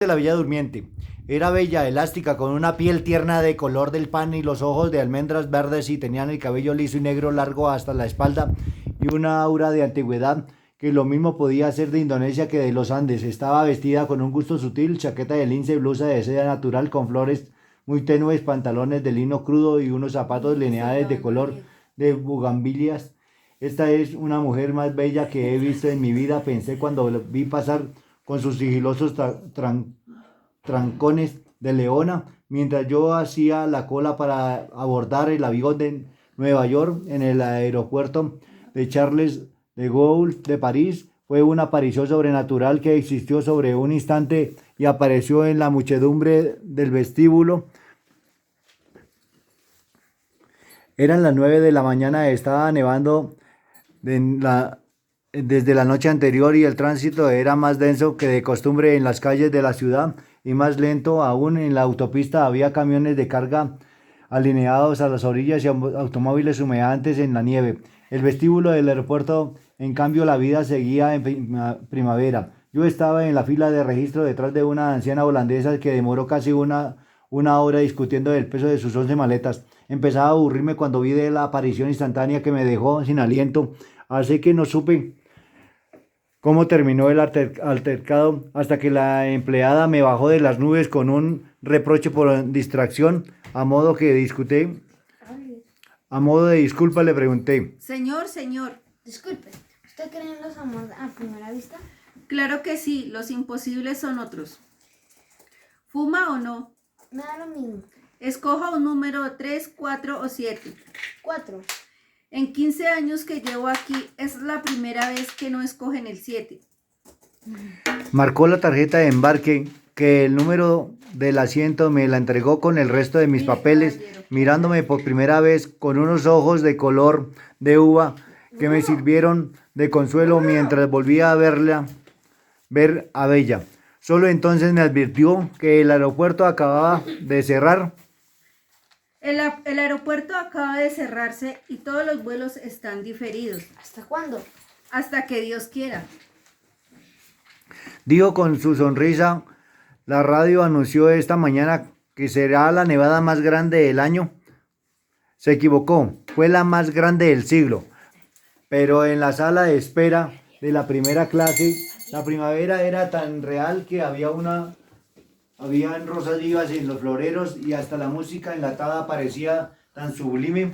De la Bella Durmiente. Era bella, elástica, con una piel tierna de color del pan y los ojos de almendras verdes y tenían el cabello liso y negro largo hasta la espalda y una aura de antigüedad que lo mismo podía ser de Indonesia que de los Andes. Estaba vestida con un gusto sutil, chaqueta de lince, blusa de seda natural con flores muy tenues, pantalones de lino crudo y unos zapatos lineales de color de bugambilias. Esta es una mujer más bella que he visto en mi vida, pensé cuando vi pasar con sus sigilosos trancones de leona, mientras yo hacía la cola para abordar el avión de Nueva York en el aeropuerto de Charles de Gaulle de París. Fue una aparición sobrenatural que existió sobre un instante y apareció en la muchedumbre del vestíbulo. Eran las 9 de la mañana, estaba nevando desde la noche anterior y el tránsito era más denso que de costumbre en las calles de la ciudad y más lento aún en la autopista. Había camiones de carga alineados a las orillas y automóviles humeantes en la nieve. El vestíbulo del aeropuerto, en cambio, la vida seguía en primavera. Yo estaba en la fila de registro detrás de una anciana holandesa que demoró casi una hora discutiendo el peso de sus 11 maletas. Empezaba a aburrirme cuando vi de la aparición instantánea que me dejó sin aliento, así que no supe cómo terminó el altercado hasta que la empleada me bajó de las nubes con un reproche por distracción. A modo de disculpa le pregunté: Señor, Disculpe, ¿usted cree en los amores a primera vista? claro que sí, los imposibles son otros. ¿Fuma o no? Me da lo mismo. Escoja un número 3, 4 o 7. 4. En 15 años que llevo aquí, es la primera vez que no escogen el 7. marcó la tarjeta de embarque que el número del asiento me la entregó con el resto de mis Mire, papeles, caballero. mirándome por primera vez con unos ojos de color de uva que me sirvieron de consuelo mientras volvía a ver a Bella. Solo entonces me advirtió que el aeropuerto acababa de cerrar. El aeropuerto acaba de cerrarse y todos los vuelos están diferidos. ¿Hasta cuándo? Hasta que Dios quiera. Dijo con su sonrisa. La radio anunció esta mañana que será la nevada más grande del año. Se equivocó, fue la más grande del siglo. Pero en la sala de espera de la primera clase, la primavera era tan real que habían rosas vivas en los floreros y hasta la música enlatada parecía tan sublime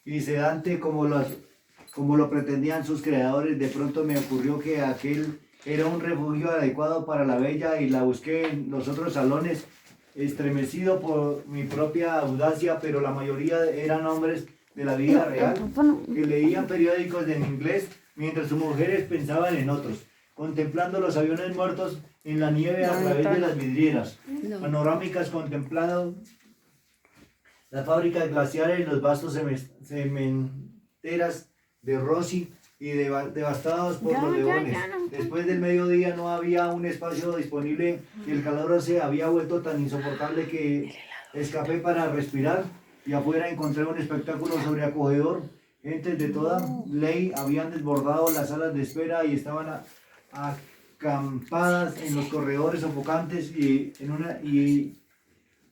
y sedante como lo pretendían sus creadores. De pronto me ocurrió que aquel era un refugio adecuado para la Bella y la busqué en los otros salones, estremecido por mi propia audacia, pero la mayoría eran hombres de la vida real que leían periódicos en inglés mientras sus mujeres pensaban en otros, contemplando los aviones muertos en la nieve a través de las vidrieras panorámicas, contemplando las fábricas glaciares, los vastos cementeras de Rossi y devastados por los leones. Después del mediodía no había un espacio disponible y el calor se había vuelto tan insoportable que escapé para respirar y afuera encontré un espectáculo sobreacogedor. Gentes de toda ley habían desbordado las salas de espera y estaban acampadas en los corredores sofocantes y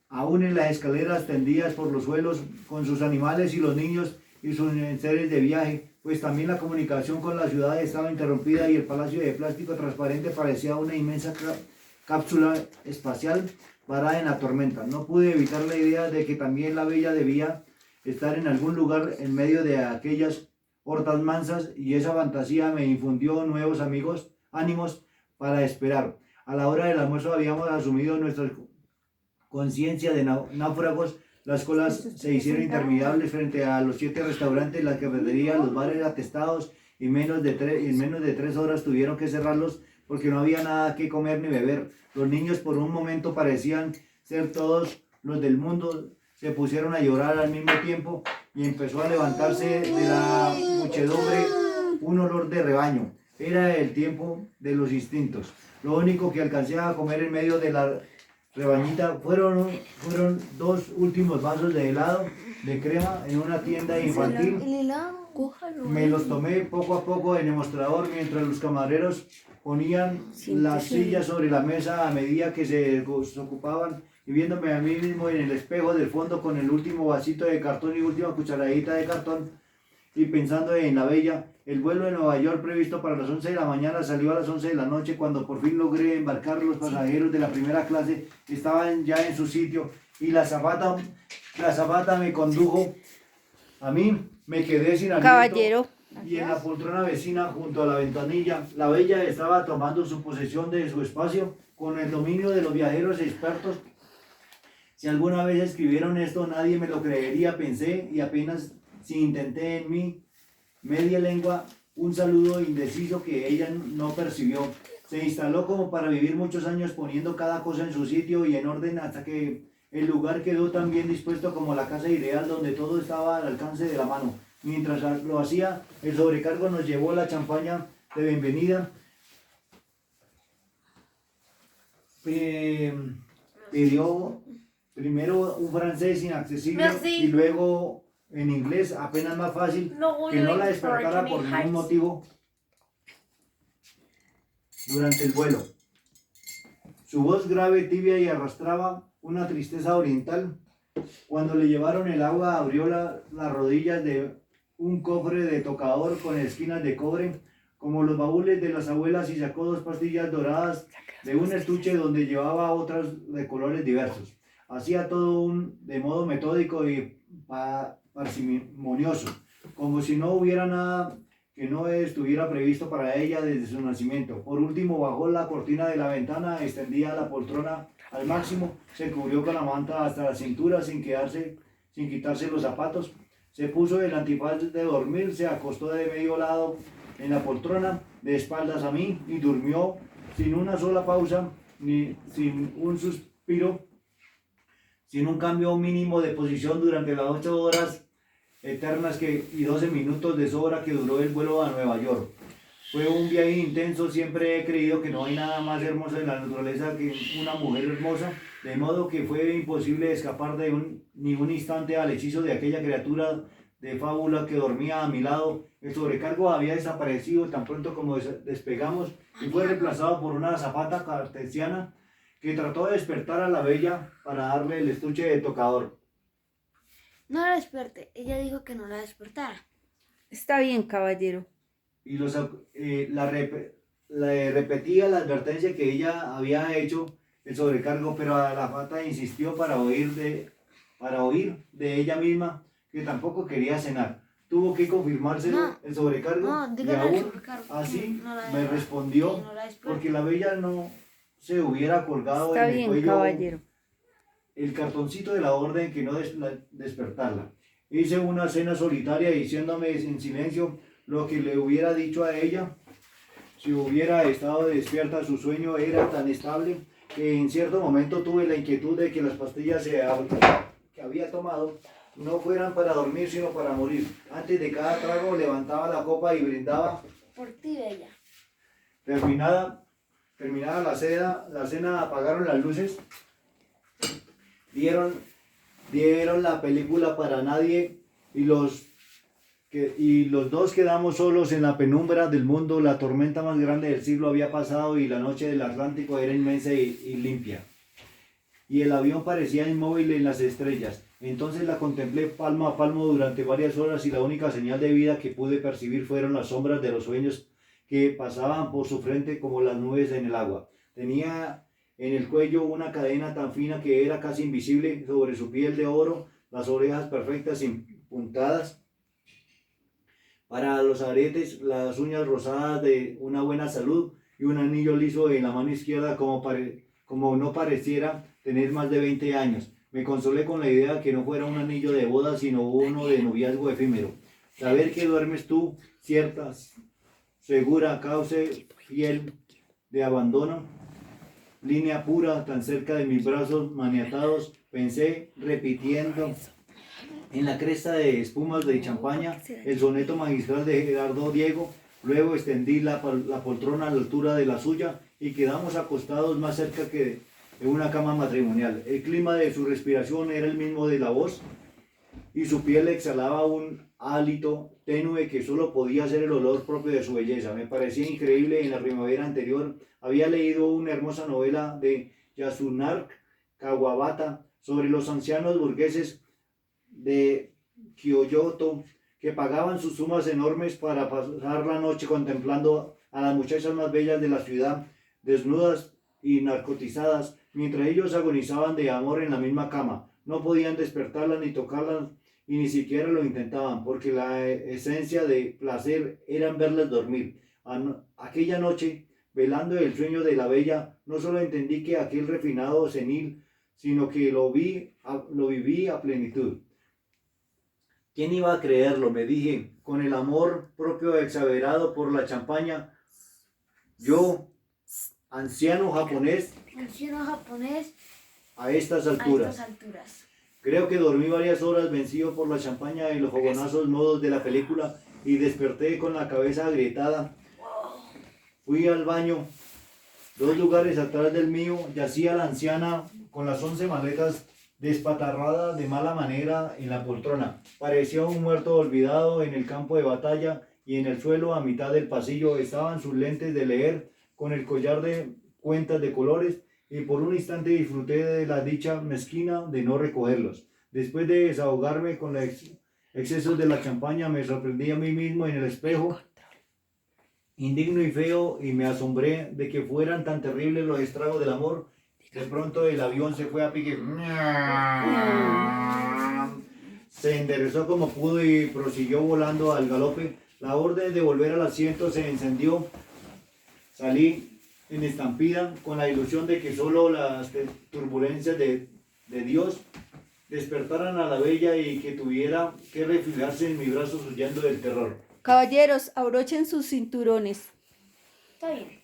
aún en las escaleras tendidas por los suelos con sus animales y los niños y sus seres de viaje, pues también la comunicación con la ciudad estaba interrumpida y el palacio de plástico transparente parecía una inmensa cápsula espacial varada en la tormenta. No pude evitar la idea de que también la Bella debía estar en algún lugar en medio de aquellas hortas mansas, y esa fantasía me infundió nuevos ánimos para esperar. A la hora del almuerzo habíamos asumido nuestra conciencia de náufragos. Las colas se hicieron interminables frente a los 7 restaurantes, las cafeterías, los bares atestados, y en menos de 3 horas tuvieron que cerrarlos porque no había nada que comer ni beber. Los niños por un momento parecían ser todos los del mundo. Se pusieron a llorar al mismo tiempo y empezó a levantarse de la muchedumbre un olor de rebaño. Era el tiempo de los instintos. Lo único que alcancé a comer en medio de la rebañita fueron 2 últimos vasos de helado de crema en una tienda infantil. El helado, cójalo. Me los tomé poco a poco en el mostrador mientras los camareros ponían las sillas sobre la mesa a medida que se ocupaban, y viéndome a mí mismo en el espejo del fondo con el último vasito de cartón y última cucharadita de cartón, y pensando en la bella. El vuelo de Nueva York previsto para las 11 de la mañana salió a las 11 de la noche. Cuando por fin logré embarcar, los pasajeros de la primera clase estaban ya en su sitio, y la azafata me condujo. A mí me quedé sin aliento. Caballero. Y en la poltrona vecina, junto a la ventanilla, la bella estaba tomando su posesión de su espacio con el dominio de los viajeros expertos. Si alguna vez escribieron esto, nadie me lo creería, pensé, y apenas si intenté en mi media lengua un saludo indeciso que ella no percibió. Se instaló como para vivir muchos años, poniendo cada cosa en su sitio y en orden, hasta que el lugar quedó tan bien dispuesto como la casa ideal, donde todo estaba al alcance de la mano. Mientras lo hacía, el sobrecargo nos llevó la champaña de bienvenida. Pidió primero un francés inaccesible y luego en inglés apenas más fácil, que no la despertara por ningún motivo durante el vuelo. Su voz grave, tibia, y arrastraba una tristeza oriental. Cuando le llevaron el agua, abrió las rodillas de un cofre de tocador con esquinas de cobre, como los baúles de las abuelas, y sacó 2 pastillas doradas de un estuche donde llevaba otras de colores diversos. Hacía todo de modo metódico y parsimonioso, como si no hubiera nada que no estuviera previsto para ella desde su nacimiento. Por último, bajó la cortina de la ventana, extendía la poltrona al máximo, se cubrió con la manta hasta la cintura sin quitarse los zapatos, se puso el antifaz de dormir, se acostó de medio lado en la poltrona, de espaldas a mí, y durmió sin una sola pausa, ni sin un suspiro, sin un cambio mínimo de posición durante las 8 horas eternas y 12 minutos de sobra que duró el vuelo a Nueva York. Fue un viaje intenso. Siempre he creído que no hay nada más hermoso en la naturaleza que una mujer hermosa, de modo que fue imposible escapar ni un instante al hechizo de aquella criatura de fábula que dormía a mi lado. El sobrecargo había desaparecido tan pronto como despegamos, y fue reemplazado por una azafata cartesiana que trató de despertar a la bella para darle el estuche de tocador. No la despierte. Ella dijo que no la despertara. Está bien, caballero. Y repetía la advertencia que ella había hecho el sobrecargo, pero a la azafata insistió para oír de ella misma que tampoco quería cenar. Tuvo que confirmárselo el sobrecargo, y aún así me respondió, porque la bella no se hubiera colgado en el cuello caballero. el cartoncito de la orden que no despertarla. Hice una cena solitaria, diciéndome en silencio lo que le hubiera dicho a ella si hubiera estado despierta. Su sueño era tan estable que en cierto momento tuve la inquietud de que las pastillas que había tomado no fueran para dormir, sino para morir. Antes de cada trago levantaba la copa y brindaba. Por ti, bella. Terminada la cena, apagaron las luces, dieron la película para nadie, y los dos quedamos solos en la penumbra del mundo. La tormenta más grande del siglo había pasado, y la noche del Atlántico era inmensa y limpia, y el avión parecía inmóvil en las estrellas. Entonces la contemplé palmo a palmo durante varias horas, y la única señal de vida que pude percibir fueron las sombras de los sueños que pasaban por su frente como las nubes en el agua. Tenía en el cuello una cadena tan fina que era casi invisible sobre su piel de oro, las orejas perfectas y puntadas para los aretes, las uñas rosadas de una buena salud, y un anillo liso en la mano izquierda, como no pareciera tener más de 20 años. Me consolé con la idea que no fuera un anillo de boda, sino uno de noviazgo efímero. Saber que duermes tú, cierta, segura, cauce fiel de abandono, línea pura, tan cerca de mis brazos maniatados, pensé, repitiendo en la cresta de espumas de champaña el soneto magistral de Gerardo Diego. Luego extendí la poltrona a la altura de la suya, y quedamos acostados más cerca que de una cama matrimonial. El clima de su respiración era el mismo de la voz, y su piel exhalaba un hálito tenue que solo podía ser el olor propio de su belleza. Me parecía increíble. En la primavera anterior había leído una hermosa novela de Yasunark Kawabata sobre los ancianos burgueses de Kyoto que pagaban sus sumas enormes para pasar la noche contemplando a las muchachas más bellas de la ciudad, desnudas y narcotizadas, mientras ellos agonizaban de amor en la misma cama. No podían despertarlas ni tocarlas y ni siquiera lo intentaban, porque la esencia de placer era en verlas dormir. Aquella noche, velando el sueño de la bella, no solo entendí que aquel refinado senil, sino que lo viví a plenitud. ¿Quién iba a creerlo? Me dije, con el amor propio exagerado por la champaña. Yo, anciano japonés, a estas alturas. Creo que dormí varias horas vencido por la champaña y los fogonazos modos de la película y desperté con la cabeza agrietada. Fui al baño. 2 lugares atrás del mío yacía la anciana con las 11 maletas despatarrada de mala manera en la poltrona. Parecía un muerto olvidado en el campo de batalla y en el suelo a mitad del pasillo estaban sus lentes de leer con el collar de cuentas de colores y por un instante disfruté de la dicha mezquina de no recogerlos. Después de desahogarme con los excesos de la champaña me sorprendí a mí mismo en el espejo, indigno y feo, y me asombré de que fueran tan terribles los estragos del amor. De pronto el avión se fue a pique. Se enderezó como pudo y prosiguió volando al galope. La orden de volver al asiento se encendió. Salí en estampida con la ilusión de que solo las turbulencias de Dios despertaran a la bella y que tuviera que refugiarse en mis brazos huyendo del terror. Caballeros, abrochen sus cinturones. Está bien.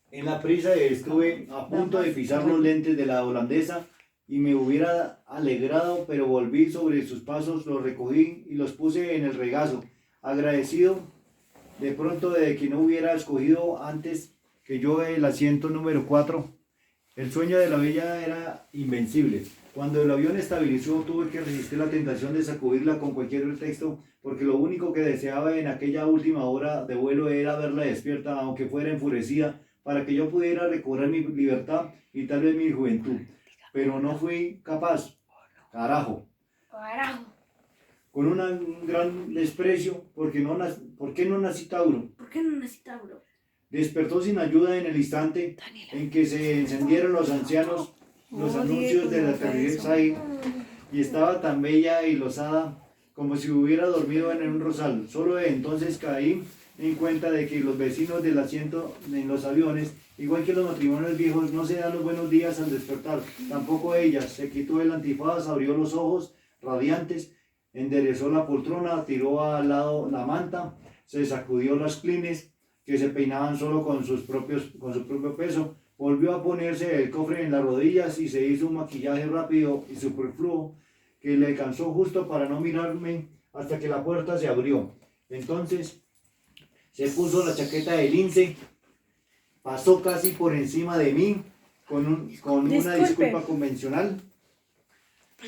En la prisa estuve a punto de pisar los lentes de la holandesa y me hubiera alegrado, pero volví sobre sus pasos, los recogí y los puse en el regazo, agradecido de pronto de que no hubiera escogido antes que yo el asiento número 4. El sueño de la bella era invencible. Cuando el avión estabilizó, tuve que resistir la tentación de sacudirla con cualquier pretexto, porque lo único que deseaba en aquella última hora de vuelo era verla despierta, aunque fuera enfurecida, para que yo pudiera recobrar mi libertad y tal vez mi juventud. Pero no fui capaz. Carajo. Con un gran desprecio, ¿por qué no nací Tauro? Despertó sin ayuda en el instante en que se encendieron los ancianos, los anuncios de la terraza, y estaba tan bella y lozada como si hubiera dormido en un rosal. Solo entonces caí en cuenta de que los vecinos del asiento en los aviones, igual que los matrimonios viejos, no se dan los buenos días al despertar. Tampoco ella. Se quitó el antifaz, abrió los ojos radiantes, enderezó la poltrona, tiró al lado la manta, se sacudió las clines que se peinaban solo con su propio peso, volvió a ponerse el cofre en las rodillas y se hizo un maquillaje rápido y superfluo que le alcanzó justo para no mirarme hasta que la puerta se abrió. Entonces se puso la chaqueta de lince, pasó casi por encima de mí con una disculpa convencional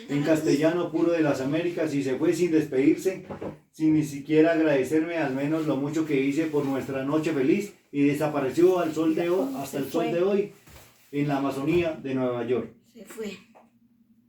en castellano puro de las Américas y se fue sin despedirse, sin ni siquiera agradecerme al menos lo mucho que hice por nuestra noche feliz, y desapareció hasta el sol de hoy en la Amazonía de Nueva York. Se fue.